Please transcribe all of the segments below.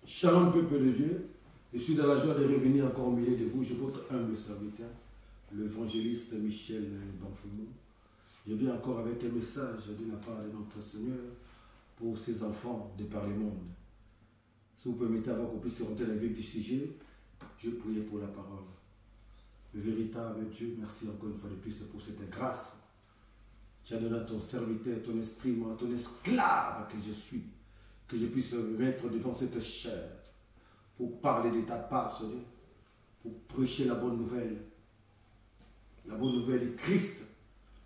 Shalom, peuple de Dieu. Je suis dans la joie de revenir encore au milieu de vous. Je suis votre humble serviteur, l'évangéliste Michel Banfoumou. Je viens encore avec un message de la part de notre Seigneur pour ses enfants de par le monde. Si vous permettez, avant qu'on puisse rentrer dans le vif du sujet, je prie pour la parole. Le véritable Dieu, merci encore une fois de plus pour cette grâce. Tu as donné à ton serviteur, ton instrument, ton esclave que je suis, que je puisse me mettre devant cette chair pour parler de ta part, Seigneur, pour prêcher la bonne nouvelle. La bonne nouvelle de Christ.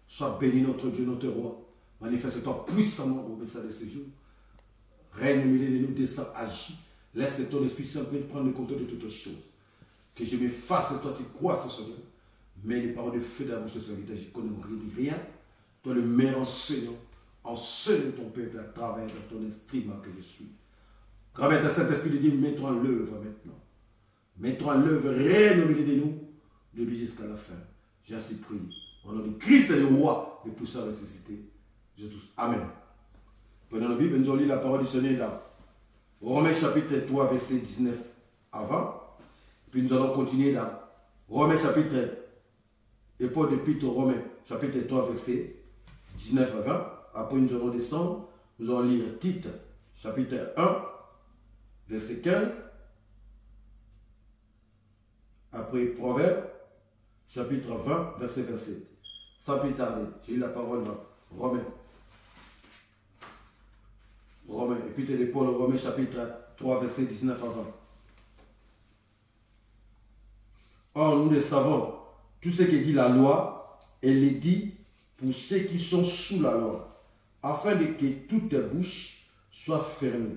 Sois béni notre Dieu, notre roi. Manifeste-toi puissamment au message de ce jour. Règne au milieu de nous, descends, agis. Laisse ton Esprit Saint prendre le contrôle de toutes choses. Que je me fasse, toi tu crois, Seigneur. Mais les paroles de feu de la bouche de serviteur, je ne connais rien. Toi le meilleur enseignant. Enseigne ton peuple à travers ton instrument que je suis. Grâce à Saint-Esprit de Dieu, mets-toi en l'œuvre maintenant. Mets-toi en l'œuvre, règne au milieu de nous, de lui jusqu'à la fin. J'ai ainsi prié. Au nom de Christ et le roi, le puissant ressuscité. Je tous. Amen. Prenons la Bible, nous allons lire la parole du Seigneur dans Romains chapitre 3, verset 19 à 20. Puis nous allons continuer dans Romains chapitre, et Paul d'Épître aux Romains, chapitre 3, verset 19 à 20. Après nous allons descendre, nous allons lire Tite, chapitre 1, verset 15. Après Proverbe, chapitre 20, verset 27. Sans plus tarder, j'ai eu la parole dans Romains. Épître de Paul aux Romains, chapitre 3, verset 19 à 20. Or, nous le savons, tout ce que dit la loi, elle est dit pour ceux qui sont sous la loi, afin que toute bouche soit fermée,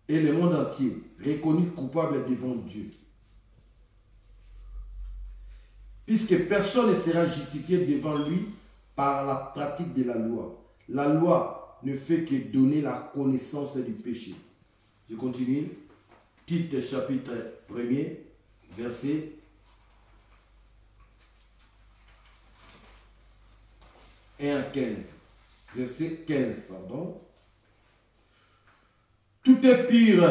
et le monde entier reconnu coupable devant Dieu. Puisque personne ne sera justifié devant lui par la pratique de la loi. La loi ne fait que donner la connaissance du péché. Je continue. Tite chapitre 1er, verset 1 à 15. Verset 15, pardon. Tout est pur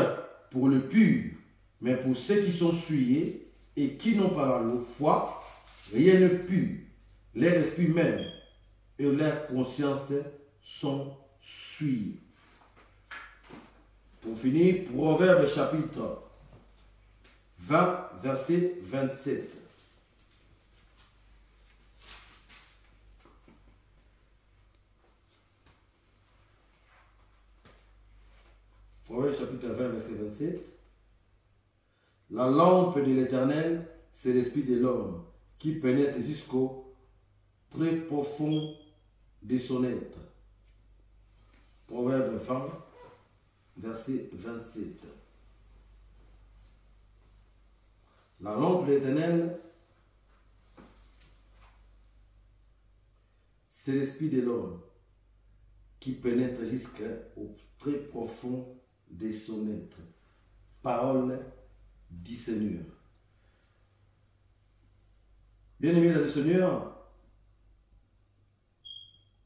pour le pur, mais pour ceux qui sont souillés et qui n'ont pas la foi, rien ne pur. Leur esprit même et leur conscience sont souillés. Pour finir, Proverbe chapitre 20, verset 27. Proverbe chapitre 20, verset 27. La lampe de l'Éternel, c'est l'esprit de l'homme qui pénètre jusqu'au très profond de son être. Proverbe 20, verset 27. La lampe de l'Éternel, c'est l'esprit de l'homme qui pénètre jusqu'au très profond de son être. Parole du Seigneur. Bien-aimés dans le Seigneur,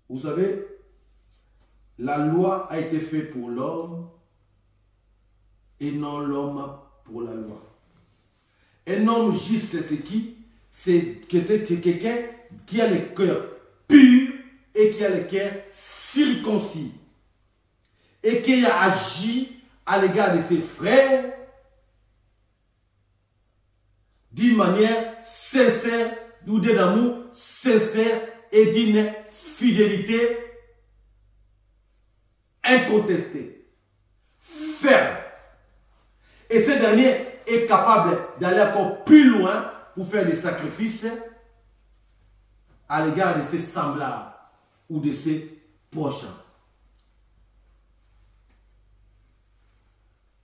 vous savez, la loi a été faite pour l'homme et non l'homme pour la loi. Un homme juste, c'est qui? C'est quelqu'un qui a le cœur pur et qui a le cœur circoncis et qui a agi à l'égard de ses frères d'une manière sincère, ou d'un amour sincère et d'une fidélité incontestée, ferme. Et ce dernier est capable d'aller encore plus loin pour faire des sacrifices à l'égard de ses semblables ou de ses prochains.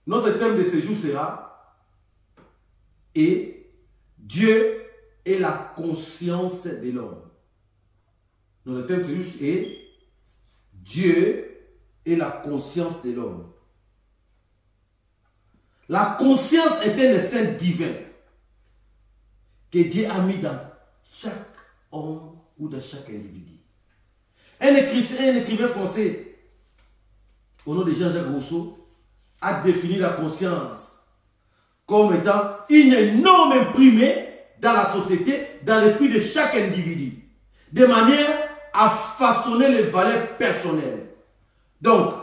Notre thème de ce jour sera « Et Dieu est la conscience de l'homme ». Notre thème de ce jour est « Dieu est la conscience de l'homme ». La conscience est un instinct divin que Dieu a mis dans chaque homme ou dans chaque individu. Un écrivain français au nom de Jean-Jacques Rousseau a défini la conscience comme étant une norme imprimée dans la société, dans l'esprit de chaque individu, de manière à façonner les valeurs personnelles. Donc,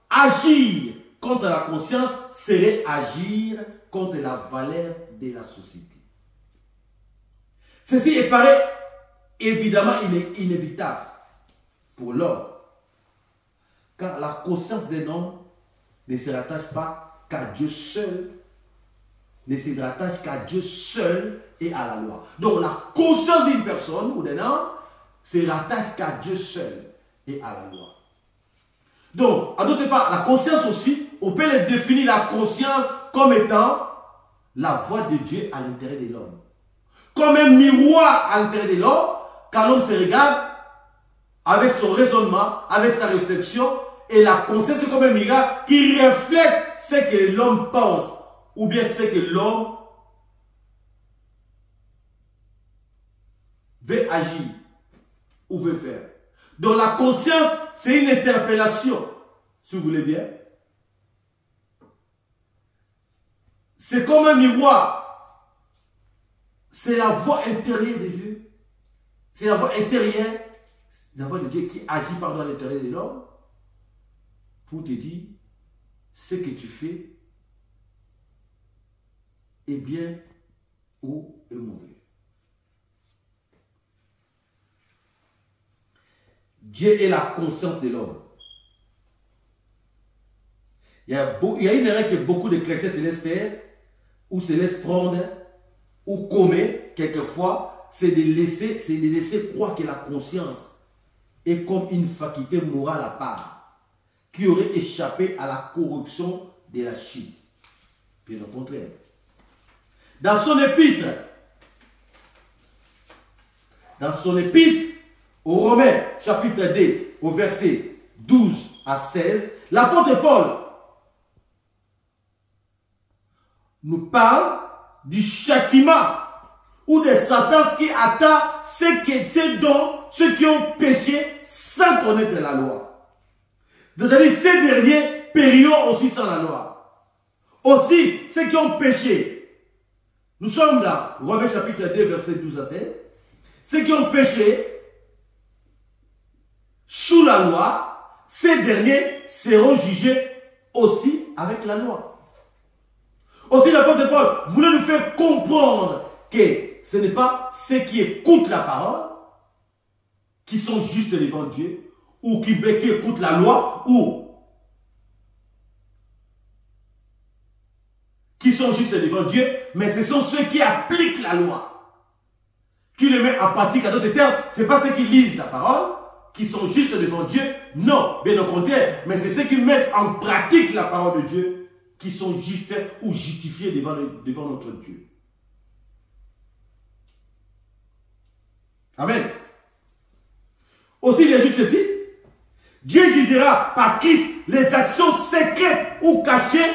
agir contre la conscience serait agir contre la valeur de la société. Ceci paraît évidemment inévitable pour l'homme, car la conscience d'un homme ne se rattache pas qu'à Dieu seul, ne se rattache qu'à Dieu seul et à la loi. Donc la conscience d'une personne ou d'un homme se rattache qu'à Dieu seul et à la loi. Donc, en d'autres part, la conscience aussi, on peut le définir la conscience comme étant la voix de Dieu à l'intérieur de l'homme. Comme un miroir à l'intérieur de l'homme, quand l'homme se regarde avec son raisonnement, avec sa réflexion, et la conscience est comme un miroir qui reflète ce que l'homme pense, ou bien ce que l'homme veut agir ou veut faire. Donc la conscience, c'est une interpellation, si vous voulez bien. C'est comme un miroir. C'est la voix intérieure de Dieu. C'est la voix intérieure, la voix de Dieu qui agit à l'intérieur de l'homme pour te dire ce que tu fais est bien ou est mauvais. Dieu est la conscience de l'homme. Il y a une erreur que beaucoup de chrétiens se laissent faire, ou se laissent prendre, ou commettent quelquefois, c'est de laisser croire que la conscience est comme une faculté morale à part, qui aurait échappé à la corruption de la chute. Bien au contraire. Dans son épître, aux Romains, chapitre 2, au verset 12 à 16, l'apôtre Paul nous parle du châtiment ou des sentences qui attendent ceux qui ont péché sans connaître la loi. C'est-à-dire, ces derniers périront aussi sans la loi. Aussi, ceux qui ont péché. Nous sommes dans Romains chapitre 2, verset 12 à 16. Ceux qui ont péché sous la loi, ces derniers seront jugés aussi avec la loi. Aussi, l'apôtre Paul voulait nous faire comprendre que ce n'est pas ceux qui écoutent la parole qui sont justes devant Dieu, ou qui écoutent la loi, ou qui sont justes devant Dieu, mais ce sont ceux qui appliquent la loi, qui le mettent en pratique. À d'autres termes, ce n'est pas ceux qui lisent la parole qui sont justes devant Dieu, non, bien au contraire, mais c'est ceux qui mettent en pratique la parole de Dieu qui sont justes ou justifiés devant notre Dieu. Amen. Aussi, il ajoute ceci. Dieu jugera par Christ les actions secrètes ou cachées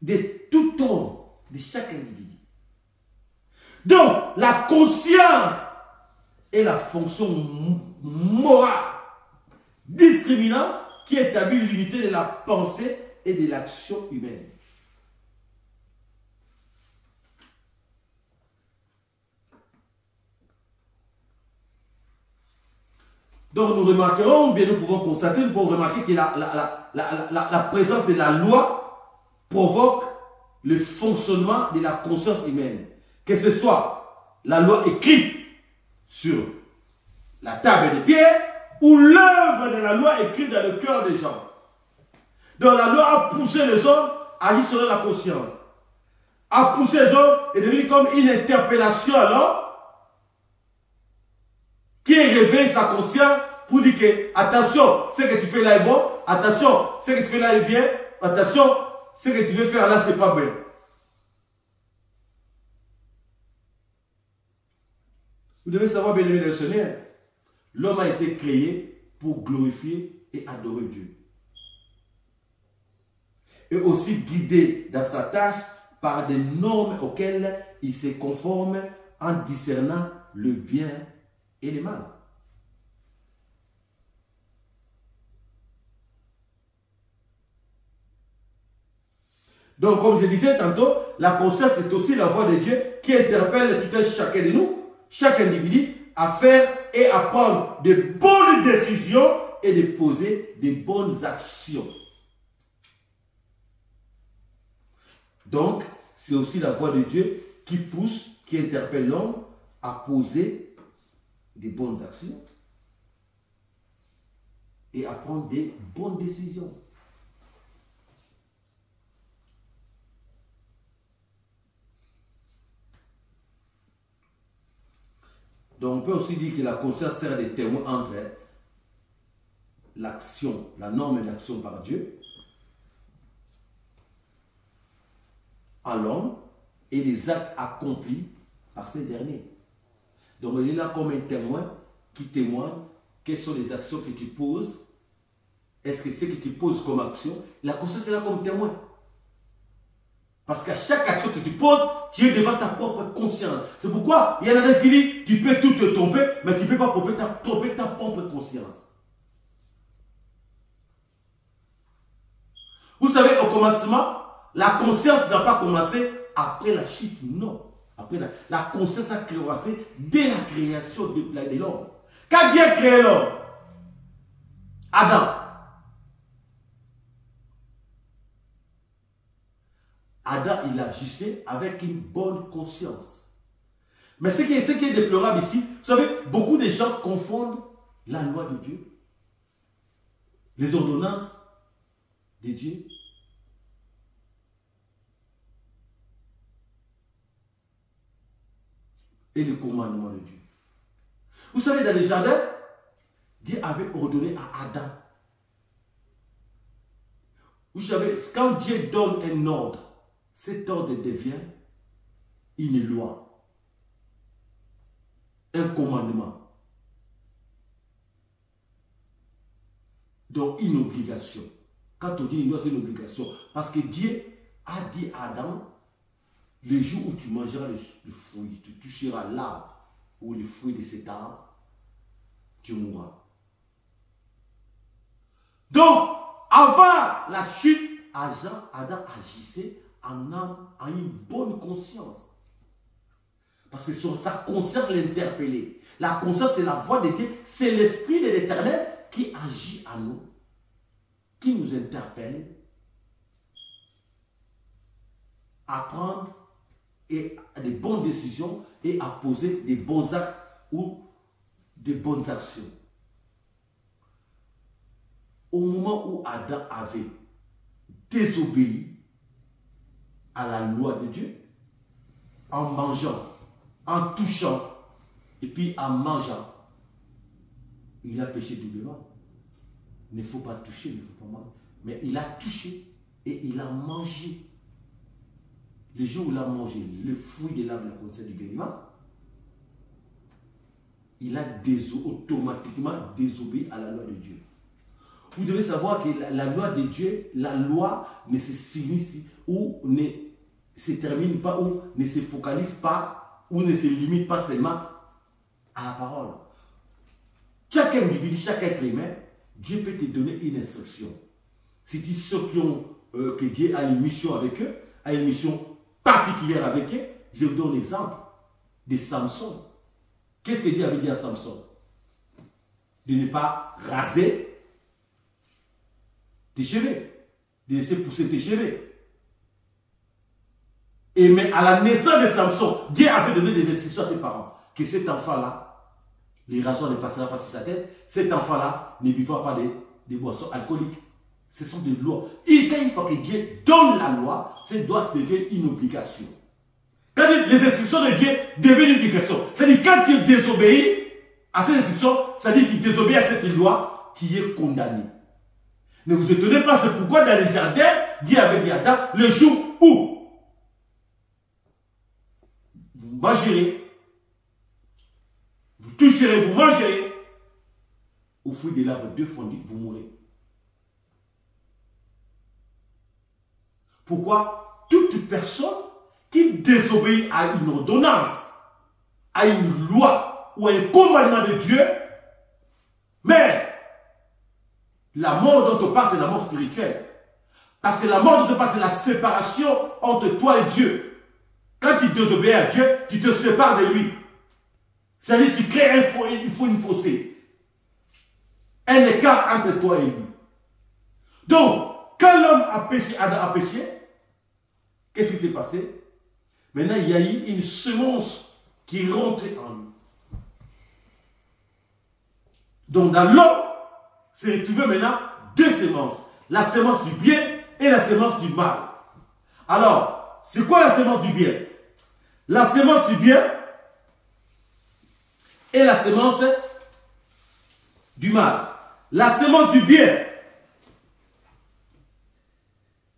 de tout homme, de chaque individu. Donc, la conscience est la fonction morale discriminante qui établit l'unité de la pensée et de l'action humaine. Donc nous remarquerons, ou bien nous pouvons constater, nous pouvons remarquer que la présence de la loi provoque le fonctionnement de la conscience humaine. Que ce soit la loi écrite sur la table de pierre ou l'œuvre de la loi écrite dans le cœur des gens. Donc la loi a poussé les hommes à agir selon la conscience. A poussé les hommes et devenu comme une interpellation à l'homme qui réveille sa conscience pour dire que attention, ce que tu fais là est bon, attention, ce que tu fais là est bien, attention, ce que tu veux faire là c'est pas bien. Vous devez savoir, bien aimé dans le Seigneur, l'homme a été créé pour glorifier et adorer Dieu. Et aussi guidé dans sa tâche par des normes auxquelles il se conforme en discernant le bien et le mal. Donc, comme je disais tantôt, la conscience est aussi la voix de Dieu qui interpelle tout un chacun de nous, chaque individu, à faire et à prendre de bonnes décisions et de poser de bonnes actions. Donc, c'est aussi la voix de Dieu qui pousse, qui interpelle l'homme à poser des bonnes actions et à prendre des bonnes décisions. Donc, on peut aussi dire que la conscience sert de témoin entre l'action, la norme d'action par Dieu, à l'homme, et les actes accomplis par ces derniers. Donc, il est là comme un témoin qui témoigne quelles sont les actions que tu poses. Est-ce que c'est que tu poses comme action? La conscience est là comme témoin. Parce qu'à chaque action que tu poses, tu es devant ta propre conscience. C'est pourquoi il y a un adresse qui dit, tu peux tout te tromper, mais tu ne peux pas tromper ta propre conscience. Vous savez, au commencement, la conscience n'a pas commencé après la chute, non. Après la conscience a commencé dès la création de l'homme. Quand Dieu a créé l'homme, Adam, il agissait avec une bonne conscience. Mais ce qui est déplorable ici, vous savez, beaucoup de gens confondent la loi de Dieu, les ordonnances de Dieu, et le commandement de Dieu. Vous savez, dans le jardin, Dieu avait ordonné à Adam. Vous savez, quand Dieu donne un ordre, cet ordre devient une loi, un commandement, donc une obligation. Quand on dit une loi, c'est une obligation. Parce que Dieu a dit à Adam, le jour où tu mangeras le fruit, tu toucheras l'arbre ou le fruit de cet arbre, tu mourras. Donc, avant la chute, Adam agissait en âme, en une bonne conscience. Parce que sa conscience l'interpellait. La conscience, c'est la voix de Dieu, c'est l'Esprit de l'Éternel qui agit en nous, qui nous interpelle à prendre des bonnes décisions et à poser des bons actes ou des bonnes actions. Au moment où Adam avait désobéi à la loi de Dieu, en mangeant, en touchant, et puis en mangeant, il a péché doublement. Il ne faut pas toucher, il ne faut pas manger. Mais il a touché et il a mangé. Le jour où il a mangé le fruit de l'arbre de la connaissance du bien et du mal, il a automatiquement désobéi à la loi de Dieu. Vous devez savoir que la loi de Dieu, la loi ne se finit ou ne se termine pas, ou ne se focalise pas, ou ne se limite pas seulement à la parole. Chaque individu, chaque être humain, Dieu peut te donner une instruction. Si tu sais que Dieu a une mission avec eux, a une mission particulière avec eux, je vous donne l'exemple de Samson. Qu'est-ce que Dieu avait dit à Samson? De ne pas raser tes cheveux, de laisser pousser tes cheveux. Mais à la naissance de Samson, Dieu avait donné des instructions à ses parents, que cet enfant-là, les rageants ne passera pas sur sa tête, cet enfant-là ne buvra pas des boissons alcooliques. Ce sont des lois. Et quand une fois que Dieu donne la loi, cette loi devient une obligation. Quand les instructions de Dieu deviennent une obligation, c'est-à-dire quand tu désobéis à ces instructions, c'est-à-dire que tu désobéis à cette loi, tu es condamné. Ne vous étonnez pas, c'est pourquoi dans le jardin, Dieu avait dit à Adam, le jour où vous mangerez, vous toucherez, vous mangerez, au fruit de l'arbre défendu, vous mourrez. Pourquoi? Toute personne qui désobéit à une ordonnance, à une loi ou à un commandement de Dieu, mais la mort dont on parle, c'est la mort spirituelle. Parce que la mort de ton père, c'est la séparation entre toi et Dieu. Quand tu désobéis à Dieu, tu te sépares de lui. C'est-à-dire que tu crées une fossé. Un écart entre toi et lui. Donc, quand l'homme a péché, Adam a péché, qu'est-ce qui s'est passé? Maintenant, il y a eu une semence qui est rentrée en lui. Donc, dans l'homme, c'est retrouvé maintenant deux semences. La semence du bien et la semence du mal. Alors, c'est quoi la semence du bien? La semence du bien et la semence du mal. La semence du bien,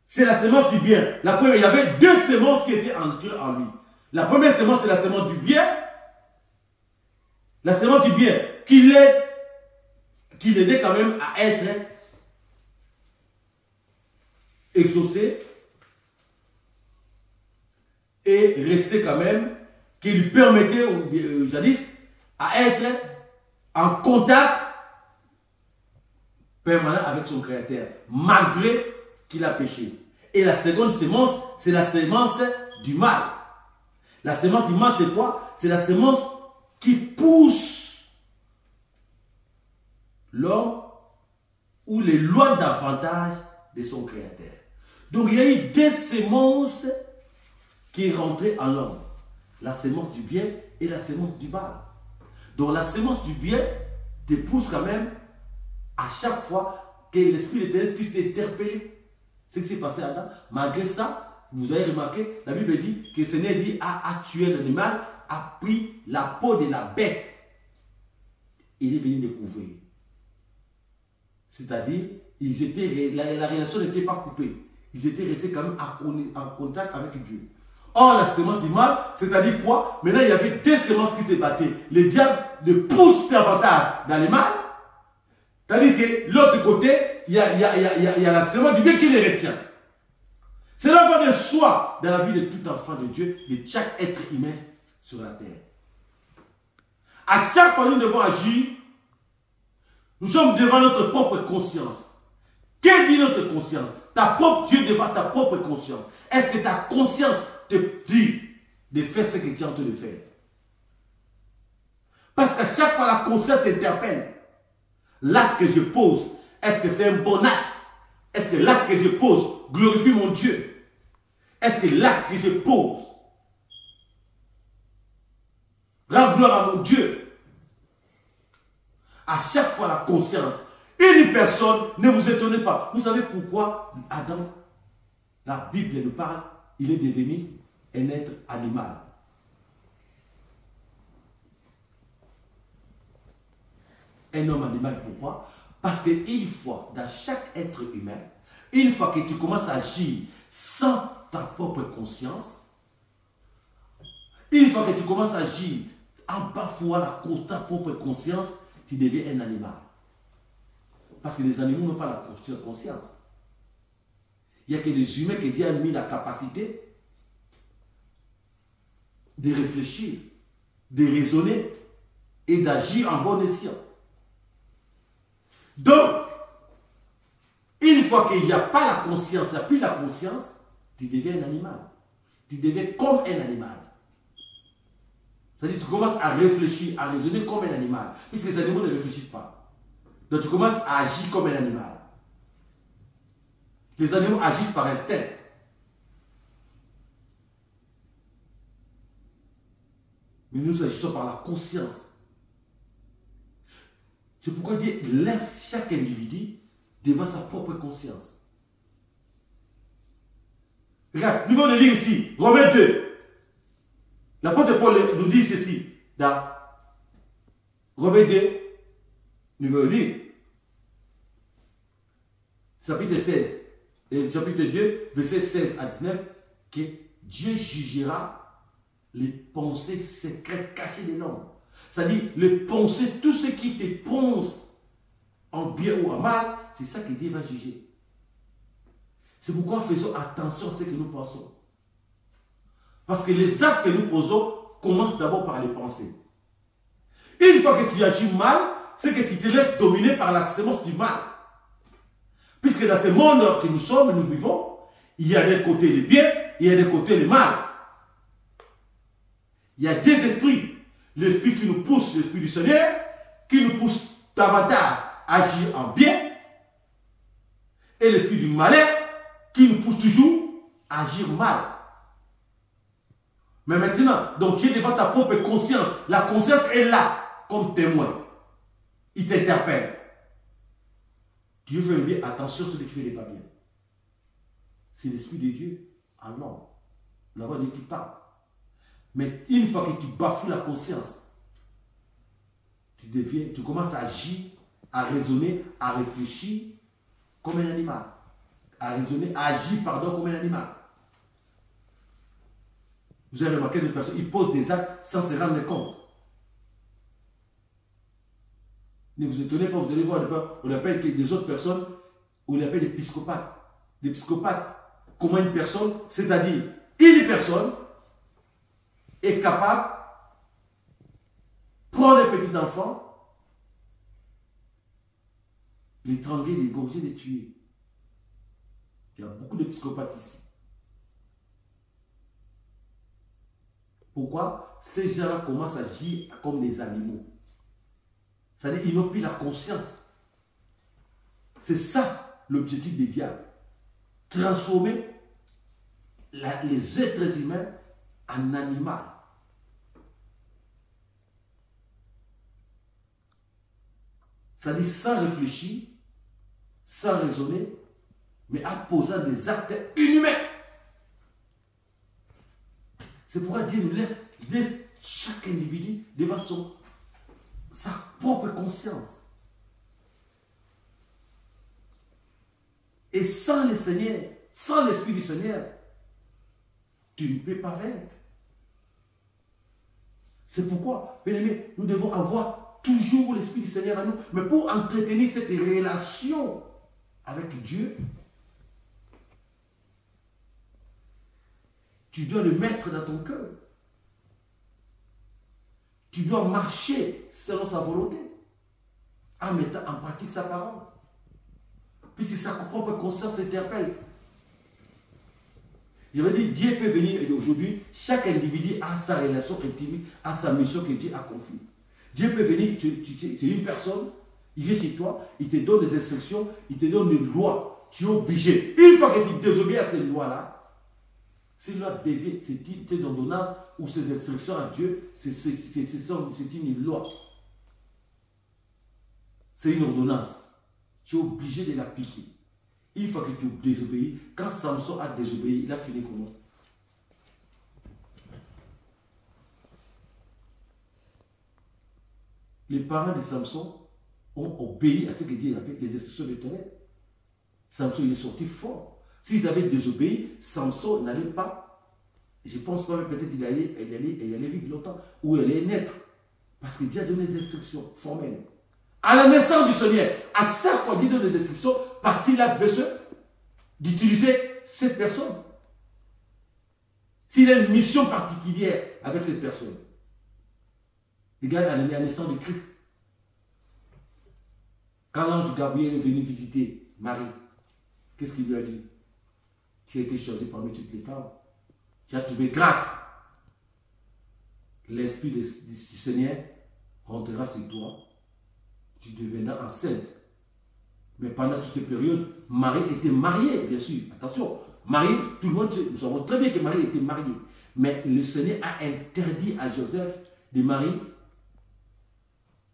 c'est la semence du bien. La première, il y avait deux semences qui étaient entrées en lui. La première semence, c'est la semence du bien. La semence du bien qui l'aidait quand même à être exaucé et rester quand même, qui lui permettait, jadis, à être en contact permanent avec son Créateur, malgré qu'il a péché. Et la seconde semence, c'est la semence du mal. La semence du mal, c'est quoi? C'est la semence qui pousse l'homme ou les lois d'avantage de son Créateur. Donc il y a eu deux semences qui est rentrée en l'homme. La semence du bien et la semence du mal. Donc la semence du bien te pousse quand même à chaque fois que l'Esprit de l'Éternel puisse t'interpeller. C'est ce qui s'est passé à Adam. Malgré ça, vous avez remarqué, la Bible dit que le Seigneur dit a tué l'animal, a pris la peau de la bête. Il est venu découvrir. C'est-à-dire, la relation n'était pas coupée. Ils étaient restés quand même en contact avec Dieu. Or, la semence du mal, c'est-à-dire quoi? Maintenant, il y avait deux semences qui se battaient. Le diable le pousse davantage dans le mal. C'est-à-dire que l'autre côté, il y a la semence du bien qui les retient. Cela va de soi dans la vie de tout enfant de Dieu, de chaque être humain sur la terre. À chaque fois, nous devons agir. Nous sommes devant notre propre conscience. Quelle dit notre conscience? Dieu devant ta propre conscience. Est-ce que ta conscience te dit de faire ce que tu es en train de faire? Parce qu'à chaque fois, la conscience t'interpelle. L'acte que je pose, est-ce que c'est un bon acte? Est-ce que l'acte que je pose glorifie mon Dieu? Est-ce que l'acte que je pose rend gloire à mon Dieu? À chaque fois, la conscience. Une personne, ne vous étonnez pas. Vous savez pourquoi Adam, la Bible nous parle, il est devenu un être animal. Un homme animal, pourquoi? Parce qu'une fois, dans chaque être humain, une fois que tu commences à agir sans ta propre conscience, une fois que tu commences à agir en bafouant ta propre conscience, tu deviens un animal. Parce que les animaux n'ont pas la conscience. Il n'y a que les humains qui Dieu a mis la capacité de réfléchir, de raisonner et d'agir en bon escient. Donc, une fois qu'il n'y a pas la conscience, il n'y a plus la conscience, tu deviens un animal. Tu deviens comme un animal. C'est-à-dire que tu commences à réfléchir, à raisonner comme un animal. Puisque les animaux ne réfléchissent pas. Donc tu commences à agir comme un animal. Les animaux agissent par instinct. Mais nous agissons par la conscience. C'est pourquoi Dieu laisse chaque individu devant sa propre conscience. Regarde, nous venons de lire ici, Romains 2. L'apôtre Paul nous dit ceci, dans Romains 2, nous venons lire, chapitre 16, et chapitre 2, verset 16 à 19, que Dieu jugera les pensées secrètes cachées de l'homme. C'est-à-dire, les pensées, tout ce qui te pense en bien ou en mal, c'est ça que Dieu va juger. C'est pourquoi faisons attention à ce que nous pensons. Parce que les actes que nous posons commencent d'abord par les pensées. Une fois que tu agis mal, c'est que tu te laisses dominer par la semence du mal. Puisque dans ce monde que nous sommes, nous vivons, il y a des côtés les bien, il y a des côtés le mal. Il y a des esprits. L'esprit qui nous pousse, l'esprit du Seigneur, qui nous pousse davantage à agir en bien. Et l'esprit du malheur, qui nous pousse toujours à agir mal. Mais maintenant, donc tu es devant ta propre conscience. La conscience est là, comme témoin. Il t'interpelle. Dieu fait le bien, attention sur ce que tu fais n'est pas bien. C'est l'Esprit de Dieu en l'homme. La voix de qui parle. Mais une fois que tu bafoues la conscience, tu commences à agir, à raisonner, à réfléchir comme un animal. À raisonner, à agir, comme un animal. Vous avez remarqué des personnes, ils posent des actes sans se rendre compte. Ne vous étonnez pas, vous allez voir, on appelle des autres personnes, on les appelle des psychopathes. Des psychopathes, comment une personne, c'est-à-dire une personne est capable de prendre un petit enfant, l'étrangler, l'égorger, les tuer. Il y a beaucoup de psychopathes ici. Pourquoi? Ces gens-là commencent à agir comme des animaux. C'est-à-dire qu'ils n'ont plus la conscience. C'est ça l'objectif des diables. Transformer les êtres humains en animaux. C'est-à-dire sans réfléchir, sans raisonner, mais en posant des actes inhumains. C'est pourquoi Dieu nous laisse chaque individu devant sa propre conscience. Et sans le Seigneur, sans l'Esprit du Seigneur, tu ne peux pas vaincre. C'est pourquoi, bien aimé, nous devons avoir toujours l'Esprit du Seigneur à nous. Mais pour entretenir cette relation avec Dieu, tu dois le mettre dans ton cœur. Tu dois marcher selon sa volonté, en mettant en pratique sa parole. Puisque sa propre conscience t'interpelle. Je veux dire, Dieu peut venir, et aujourd'hui, chaque individu a sa relation intime, a sa mission que Dieu a confiée. Dieu peut venir, c'est une personne, il vient chez toi, il te donne des instructions, il te donne des lois. Tu es obligé. Une fois que tu désobéis à ces lois-là, ces lois déviennent, ces ordonnances ou ces instructions à Dieu, c'est une loi. C'est une ordonnance. Tu es obligé de l'appliquer. Une fois que tu désobéis, quand Samson a désobéi, il a fini comment? Les parents de Samson ont obéi à ce que Dieu avait, les instructions de Tonnerre. Samson, il est sorti fort. S'ils avaient désobéi, Samson n'allait pas, je ne pense pas, mais peut-être il allait vivre longtemps, ou il allait naître. Parce que Dieu a donné des instructions formelles. À la naissance du Seigneur, à chaque fois Dieu donne des instructions, parce qu'il a besoin d'utiliser cette personne. S'il a une mission particulière avec cette personne. Regarde à la naissance de Christ. Quand l'ange Gabriel est venu visiter Marie, qu'est-ce qu'il lui a dit? Tu as été choisi parmi toutes les femmes. Tu as trouvé grâce. L'Esprit du Seigneur rentrera sur toi. Tu deviendras enceinte. Mais pendant toute cette période, Marie était mariée, bien sûr. Attention, Marie, tout le monde, nous savons très bien que Marie était mariée. Mais le Seigneur a interdit à Joseph de Marie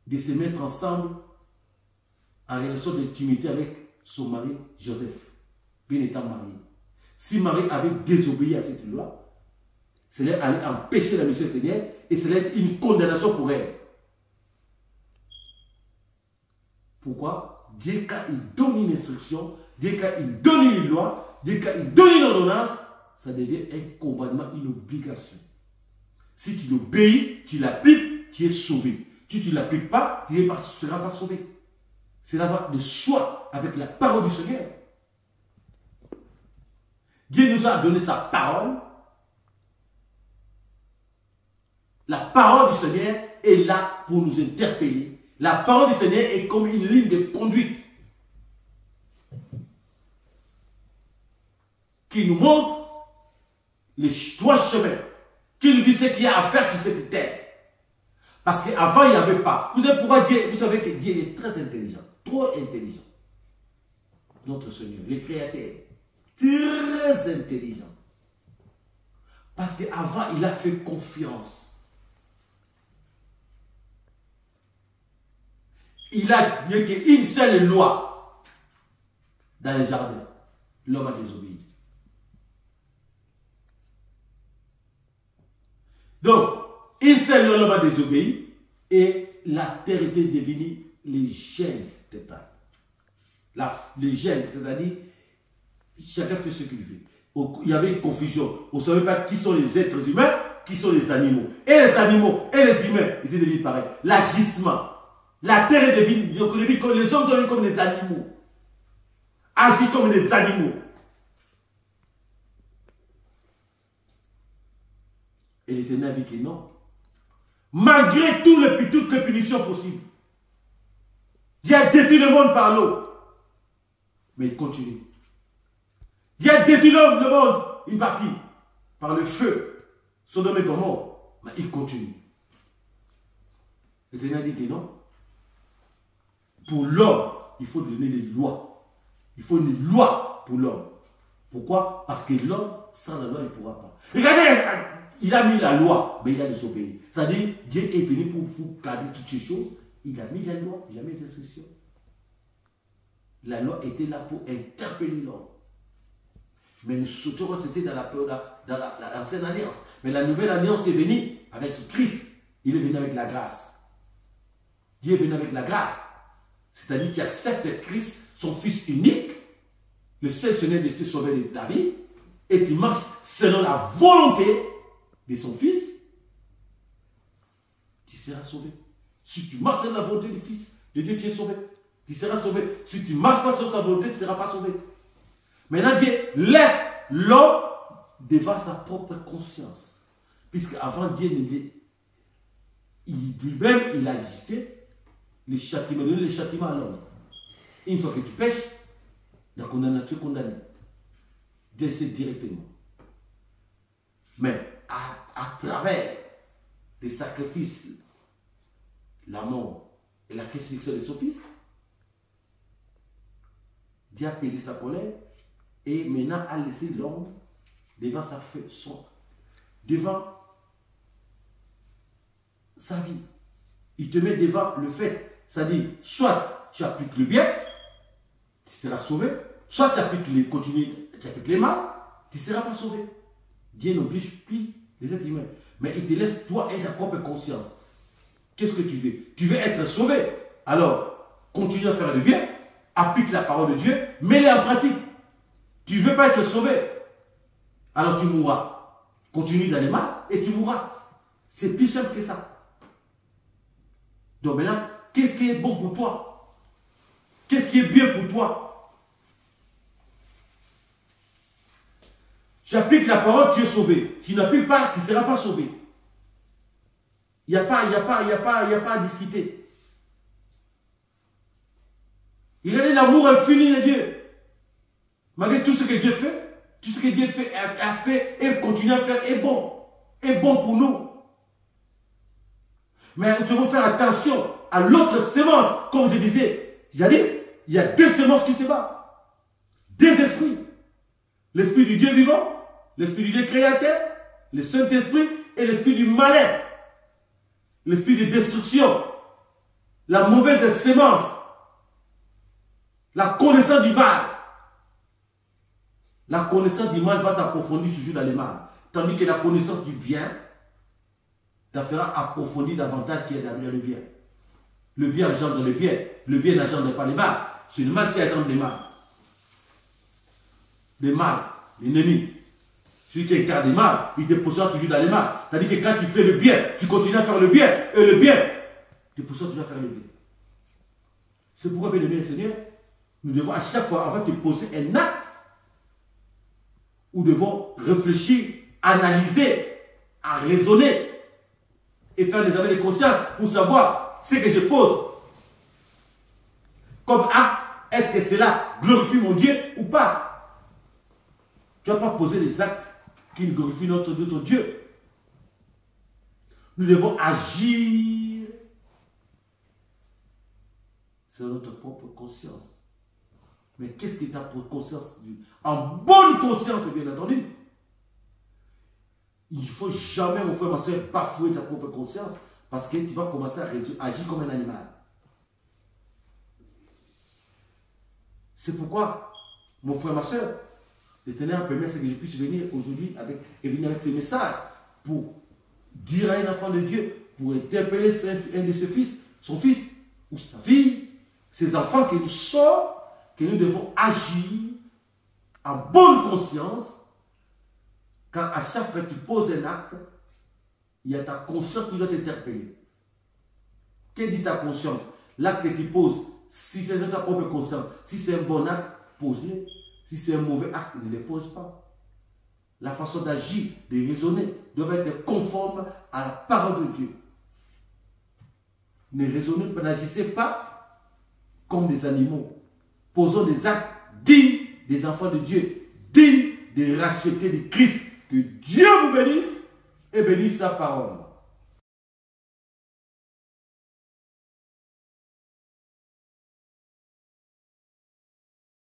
de se mettre ensemble en relation d'intimité avec son mari Joseph, bien étant marié. Si Marie avait désobéi à cette loi, cela allait empêcher la mission du Seigneur et cela allait être une condamnation pour elle. Pourquoi? Dieu, quand il donne une instruction, Dieu, quand il donne une loi, Dieu, quand il donne une ordonnance, ça devient un commandement, une obligation. Si tu l'obéis, tu l'appliques, tu es sauvé. Si tu ne l'appliques pas, tu ne seras pas sauvé. Cela va de soi avec la parole du Seigneur. Dieu nous a donné sa parole. La parole du Seigneur est là pour nous interpeller. La parole du Seigneur est comme une ligne de conduite. qui nous montre les trois chemins, qui nous dit ce qu'il y a à faire sur cette terre. Parce qu'avant, il n'y avait pas. Vous savez pourquoi Dieu, vous savez que Dieu est très intelligent, trop intelligent. Notre Seigneur, le Créateur, très intelligent. Parce qu'avant, il a fait confiance. Il a dit qu'une seule loi dans le jardin. L'homme a désobéi. Donc, une seule loi, l'homme a désobéi et la terre était devenue les gènes totales. Les gènes, c'est-à-dire, chacun fait ce qu'il veut. Il y avait une confusion. On ne savait pas qui sont les êtres humains, qui sont les animaux. Et les animaux et les humains, ils étaient devenus pareils. L'agissement. La terre est devenue, les hommes sont devenus comme des animaux. Agis comme des animaux. Et l'Éternel a dit que non. Malgré toutes les punitions possibles. Dieu a détruit le monde par l'eau. Mais il continue. Dieu a détruit le monde, une partie, par le feu. Sodome et Gomorrhe. Mais il continue. L'Éternel dit que non. Pour l'homme, il faut donner des lois. Il faut une loi pour l'homme. Pourquoi? Parce que l'homme, sans la loi, il ne pourra pas. Regardez, il a mis la loi, mais il a désobéi. C'est-à-dire, Dieu est venu pour vous garder toutes ces choses. Il a mis la loi, il a mis les instructions. La loi était là pour interpeller l'homme. Mais nous sauterons, c'était dans l'ancienne alliance. Mais la nouvelle alliance est venue avec Christ. Il est venu avec la grâce. Dieu est venu avec la grâce. C'est-à-dire qu'il accepte Christ, son fils unique, le seul Seigneur de sauver de ta vie, et qui marche selon la volonté de son fils, tu seras sauvé. Si tu marches selon la volonté du fils de Dieu, tu es sauvé. Tu seras sauvé. Si tu ne marches pas sur sa volonté, tu ne seras pas sauvé. Maintenant, Dieu laisse l'homme devant sa propre conscience. Puisque avant Dieu, lui-même, il agissait. Les châtiments, donner les châtiments à l'homme. Une fois que tu pêches, la condamnation est condamnée. Dieu sait directement. Mais à travers les sacrifices, la mort et la crucifixion de son fils, Dieu a pesé sa colère et maintenant a laissé l'homme devant devant sa vie. Il te met devant le fait. C'est-à-dire, soit tu appliques le bien, tu seras sauvé, soit tu appliques les mal, tu ne seras pas sauvé. Dieu n'oblige plus les êtres humains. Mais il te laisse toi et ta propre conscience. Qu'est-ce que tu veux? Tu veux être sauvé. Alors, continue à faire le bien, applique la parole de Dieu, mets-la en pratique. Tu ne veux pas être sauvé. Alors tu mourras. Continue dans les mal et tu mourras. C'est plus simple que ça. Donc maintenant, qu'est-ce qui est bon pour toi? Qu'est-ce qui est bien pour toi? Tu appliques la parole, tu es sauvé. Tu n'appliques pas, tu ne seras pas sauvé. Il n'y a pas à discuter. Il a dit l'amour infini de Dieu. Malgré tout ce que Dieu fait, tout ce que Dieu a fait et continue à faire est bon. Est bon pour nous. Mais nous devons faire attention à l'autre sémence. Comme je disais, jadis, il y a deux sémences qui se battent. Deux esprits. L'esprit du Dieu vivant, l'esprit du Dieu créateur, le Saint-Esprit et l'esprit du malin. L'esprit de destruction. La mauvaise sémence. La connaissance du mal. La connaissance du mal va t'approfondir toujours dans le mal. Tandis que la connaissance du bien te fera approfondir davantage qui est derrière le bien. Le bien engendre le bien. Le bien n'engendre pas le mal. C'est le mal qui engendre le mal. Le mal, l'ennemi. Celui qui incarne le mal, il te poussera toujours dans le mal. C'est-à-dire que quand tu fais le bien, tu continues à faire le bien. Et le bien te poussera toujours à faire le bien. C'est pourquoi, bien aimé Seigneur, nous devons à chaque fois, avant de poser un acte, nous devons réfléchir, analyser, à raisonner et faire des examens de conscience pour savoir ce que je pose comme acte. Est-ce que cela glorifie mon Dieu ou pas? Tu ne vas pas poser les actes qui glorifient notre Dieu. Nous devons agir selon notre propre conscience. Mais qu'est-ce que ta conscience dit? En bonne conscience, bien entendu. Il ne faut jamais, mon frère, ma soeur, bafouer ta propre conscience parce que tu vas commencer à agir comme un animal. C'est pourquoi, mon frère, ma soeur, l'Éternel a permis à ce que je puisse venir aujourd'hui avec ces messages pour dire à un enfant de Dieu, pour interpeller un de ses fils, son fils ou sa fille, ses enfants que nous sommes, que nous devons agir en bonne conscience. Quand à chaque fois que tu poses un acte, il y a ta conscience qui doit t'interpeller. Que dit ta conscience? L'acte que tu poses, si c'est ta propre conscience, si c'est un bon acte, pose-le. Si c'est un mauvais acte, ne le pose pas. La façon d'agir, de raisonner, doit être conforme à la parole de Dieu. Ne raisonnez pas, n'agissez pas comme des animaux. Posons des actes dignes des enfants de Dieu, dignes de racheter de Christ. Que Dieu vous bénisse et bénisse sa parole.